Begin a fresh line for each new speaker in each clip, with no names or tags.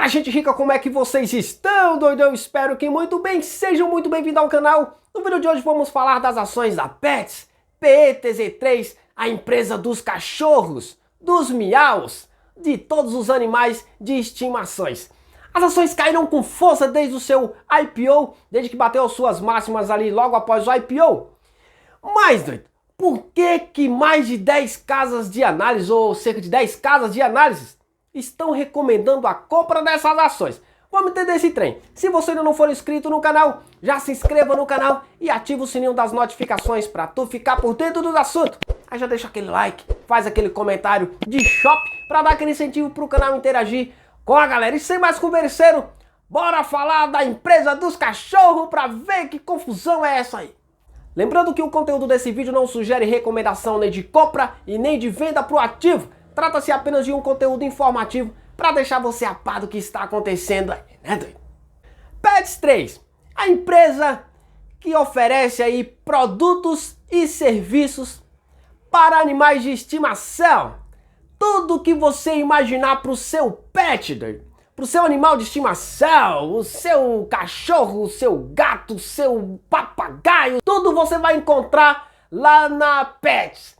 Fala, gente rica, como é que vocês estão, doido? Eu espero que muito bem. Sejam muito bem-vindos ao canal. No vídeo de hoje vamos falar das ações da Petz, PETZ3, a empresa dos cachorros, dos miaus, de todos os animais de estimações. As ações caíram com força desde o seu IPO, desde que bateu as suas máximas ali logo após o IPO. Mas, doido, por que mais de 10 casas de análise, ou cerca de 10 casas de análise, estão recomendando a compra dessas ações? Vamos entender esse trem. Se você ainda não for inscrito no canal, já se inscreva no canal e ativa o sininho das notificações para tu ficar por dentro do assunto. Aí já deixa aquele like, faz aquele comentário de shop para dar aquele incentivo para o canal interagir com a galera. E sem mais converseiro, bora falar da empresa dos cachorros para ver que confusão é essa aí. Lembrando que o conteúdo desse vídeo não sugere recomendação nem de compra e nem de venda para o ativo. Trata-se apenas de um conteúdo informativo para deixar você a par do que está acontecendo aí, né, doido? PETZ3, a empresa que oferece aí produtos e serviços para animais de estimação. Tudo que você imaginar para o seu pet, doido. Para o seu animal de estimação, o seu cachorro, o seu gato, o seu papagaio, tudo você vai encontrar lá na Petz.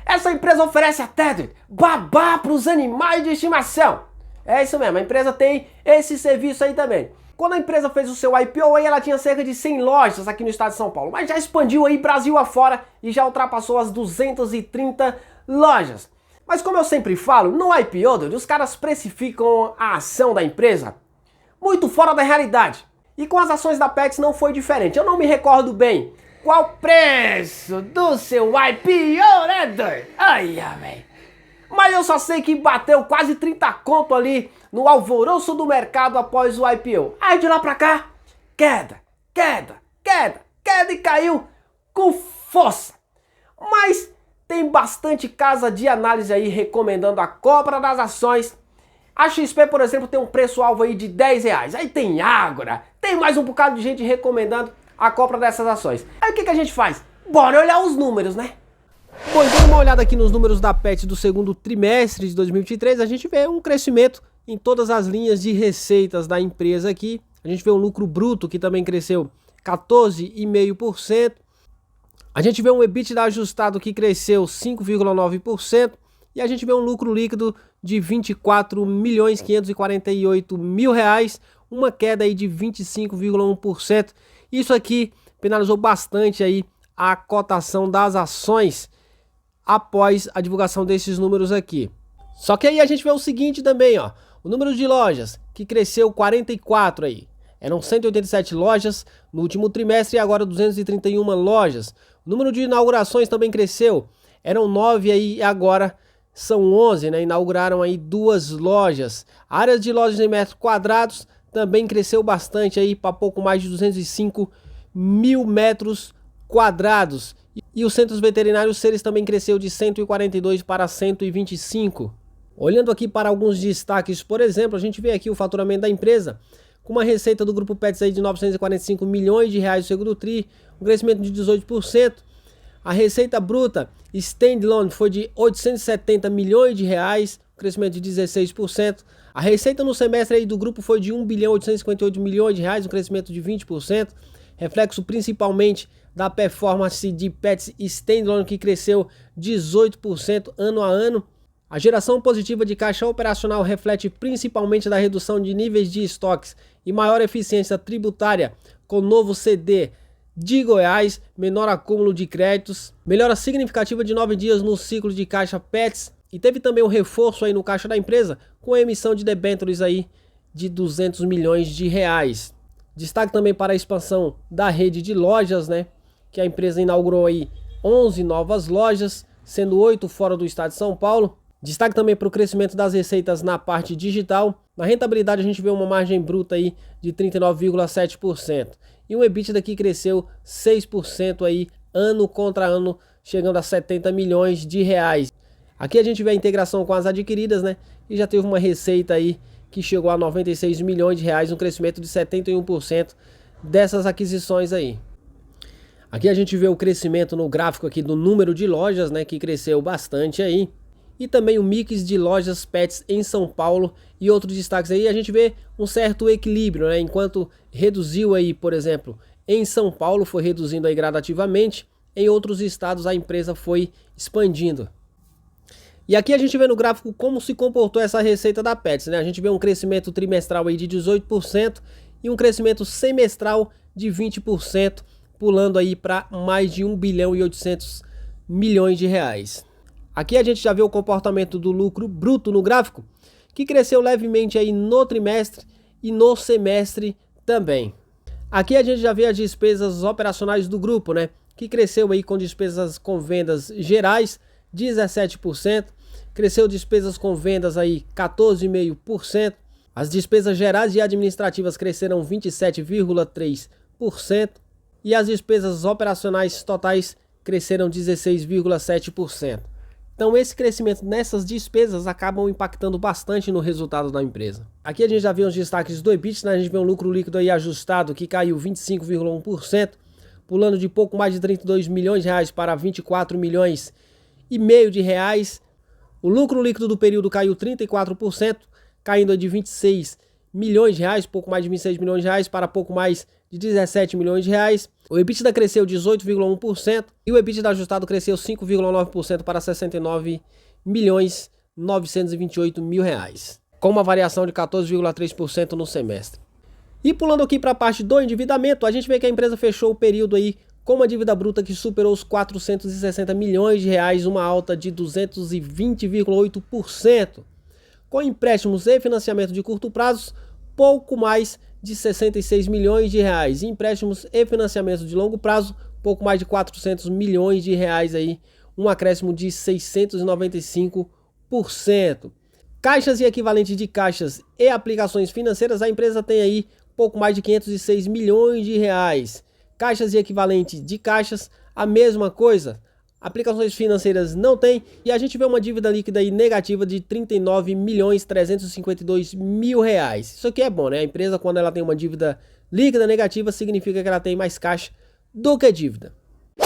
Essa empresa oferece até babá para os animais de estimação. É isso mesmo, a empresa tem esse serviço aí também. Quando a empresa fez o seu IPO, aí ela tinha cerca de 100 lojas aqui no estado de São Paulo, mas já expandiu aí Brasil afora e já ultrapassou as 230 lojas. Mas como eu sempre falo, no IPO, os caras precificam a ação da empresa muito fora da realidade. E com as ações da Petz não foi diferente. Eu não me recordo bem qual o preço do seu IPO, né, doido? Ai, velho. Mas eu só sei que bateu quase 30 conto ali no alvoroço do mercado após o IPO. Aí de lá pra cá, queda e caiu com força. Mas tem bastante casa de análise aí recomendando a compra das ações. A XP, por exemplo, tem um preço-alvo aí de R$10. Aí tem Ágora, tem mais um bocado de gente recomendando a compra dessas ações. Aí o que a gente faz? Bora olhar os números, né? Pois dando uma olhada aqui nos números da Petz do segundo trimestre de 2023, a gente vê um crescimento em todas as linhas de receitas da empresa aqui. A gente vê um lucro bruto que também cresceu 14,5%. A gente vê um EBITDA ajustado que cresceu 5,9%. E a gente vê um lucro líquido de R$24.548.000, uma queda aí de 25,1%. Isso aqui penalizou bastante aí a cotação das ações após a divulgação desses números aqui. Só que aí a gente vê o seguinte também, ó, o número de lojas que cresceu 44 aí. Eram 187 lojas no último trimestre e agora 231 lojas. O número de inaugurações também cresceu. Eram 9 aí e agora são 11, né? Inauguraram aí 2 lojas. A área de lojas em metros quadrados também cresceu bastante aí para pouco mais de 205 mil metros quadrados. E os centros veterinários Seres também cresceu de 142 para 125. Olhando aqui para alguns destaques, por exemplo, a gente vê aqui o faturamento da empresa com uma receita do grupo Petz aí de R$945 milhões no segundo tri, um crescimento de 18%. A receita bruta standalone foi de R$870 milhões, um crescimento de 16%. A receita no semestre aí do grupo foi de R$1.858 milhões, um crescimento de 20%. Reflexo principalmente da performance de Petz standalone, que cresceu 18% ano a ano. A geração positiva de caixa operacional reflete principalmente da redução de níveis de estoques e maior eficiência tributária com o novo CD de Goiás, menor acúmulo de créditos, melhora significativa de 9 dias no ciclo de caixa Petz, e teve também um reforço aí no caixa da empresa com a emissão de debêntures aí de R$200 milhões. Destaque também para a expansão da rede de lojas, né? Que a empresa inaugurou aí 11 novas lojas, sendo 8 fora do estado de São Paulo. Destaque também para o crescimento das receitas na parte digital. Na rentabilidade a gente vê uma margem bruta aí de 39,7%. E o EBITDA que cresceu 6% aí ano contra ano, chegando a R$70 milhões. Aqui a gente vê a integração com as adquiridas, né? E já teve uma receita aí que chegou a R$96 milhões, um crescimento de 71% dessas aquisições aí. Aqui a gente vê o crescimento no gráfico aqui do número de lojas, né? Que cresceu bastante aí. e também o mix de lojas Pets em São Paulo e outros destaques aí, a gente vê um certo equilíbrio, né? Enquanto reduziu aí, por exemplo, em São Paulo foi reduzindo aí gradativamente, em outros estados a empresa foi expandindo. E aqui a gente vê no gráfico como se comportou essa receita da Pets, né? A gente vê um crescimento trimestral aí de 18% e um crescimento semestral de 20%, pulando aí para mais de 1 bilhão e 800 milhões de reais. Aqui a gente já vê o comportamento do lucro bruto no gráfico, que cresceu levemente aí no trimestre e no semestre também. Aqui a gente já vê as despesas operacionais do grupo, né? Que cresceu aí com despesas com vendas gerais 17%, cresceu despesas com vendas aí 14,5%, as despesas gerais e administrativas cresceram 27,3% e as despesas operacionais totais cresceram 16,7%. Então esse crescimento nessas despesas acabam impactando bastante no resultado da empresa. Aqui a gente já vê os destaques do EBITDA, né? A gente vê um lucro líquido aí ajustado que caiu 25,1%, pulando de pouco mais de 32 milhões de reais para 24 milhões e meio de reais. O lucro líquido do período caiu 34%, caindo de 26 milhões de reais, pouco mais de 26 milhões de reais para pouco mais de 17 milhões de reais. O EBITDA cresceu 18,1% e o EBITDA ajustado cresceu 5,9% para 69 milhões 928 mil reais, com uma variação de 14,3% no semestre. E pulando aqui para a parte do endividamento, a gente vê que a empresa fechou o período aí com uma dívida bruta que superou os 460 milhões de reais, uma alta de 220,8%, com empréstimos e financiamento de curto prazo, pouco mais de 66 milhões de reais, e empréstimos e financiamento de longo prazo, pouco mais de 400 milhões de reais aí, um acréscimo de 695%. Caixas e equivalente de caixas e aplicações financeiras, a empresa tem aí pouco mais de 506 milhões de reais. Caixas e equivalente de caixas, a mesma coisa. Aplicações financeiras não tem, e a gente vê uma dívida líquida aí negativa de 39 milhões 352 mil reais. Isso aqui é bom, né? A empresa, quando ela tem uma dívida líquida negativa, significa que ela tem mais caixa do que dívida.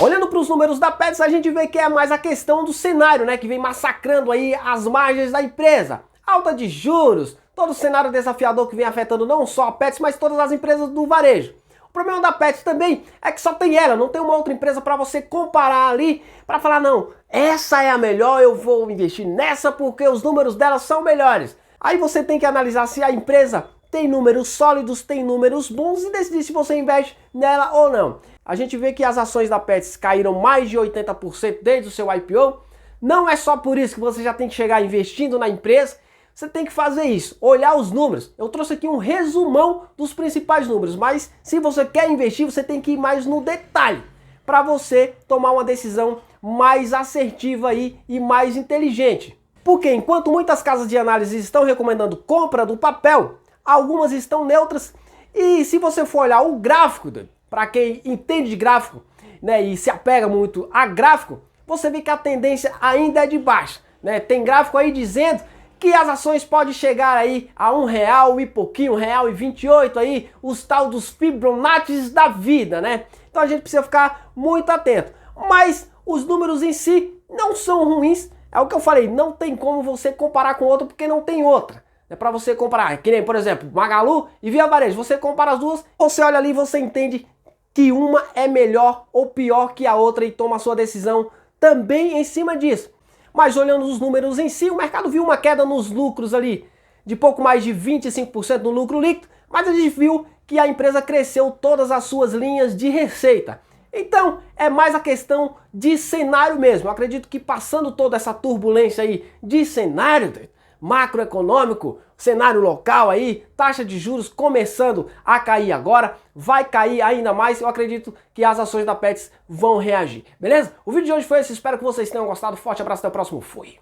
Olhando para os números da Pets, a gente vê que é mais a questão do cenário, né? Que vem massacrando aí as margens da empresa. Alta de juros, todo o cenário desafiador que vem afetando não só a Pets, mas todas as empresas do varejo. O problema da Pets também é que só tem ela, não tem uma outra empresa para você comparar ali, para falar, não, essa é a melhor, eu vou investir nessa porque os números dela são melhores. Aí você tem que analisar se a empresa tem números sólidos, tem números bons e decidir se você investe nela ou não. A gente vê que as ações da Pets caíram mais de 80% desde o seu IPO. Não é só por isso que você já tem que chegar investindo na empresa. Você tem que fazer isso, olhar os números. Eu trouxe aqui um resumão dos principais números, mas se você quer investir, você tem que ir mais no detalhe para você tomar uma decisão mais assertiva aí e mais inteligente. Porque enquanto muitas casas de análise estão recomendando compra do papel, algumas estão neutras. E se você for olhar o gráfico, para quem entende de gráfico, né, e se apega muito a gráfico, você vê que a tendência ainda é de baixa, né? Tem gráfico aí dizendo que as ações podem chegar aí a R$1 e pouquinho, R$1,28 aí, os tal dos Fibonaccis da vida, né? Então a gente precisa ficar muito atento. Mas os números em si não são ruins, é o que eu falei, não tem como você comparar com outra porque não tem outra. É para você comparar, que nem, por exemplo, Magalu e Via Varejo, você compara as duas, você olha ali e você entende que uma é melhor ou pior que a outra e toma a sua decisão também em cima disso. Mas olhando os números em si, o mercado viu uma queda nos lucros ali de pouco mais de 25% no lucro líquido, mas a gente viu que a empresa cresceu todas as suas linhas de receita. Então, é mais a questão de cenário mesmo. Eu acredito que passando toda essa turbulência aí de cenário macroeconômico, cenário local aí, taxa de juros começando a cair agora, vai cair ainda mais, eu acredito que as ações da Pets vão reagir, beleza? O vídeo de hoje foi esse, espero que vocês tenham gostado, forte abraço, até o próximo, fui!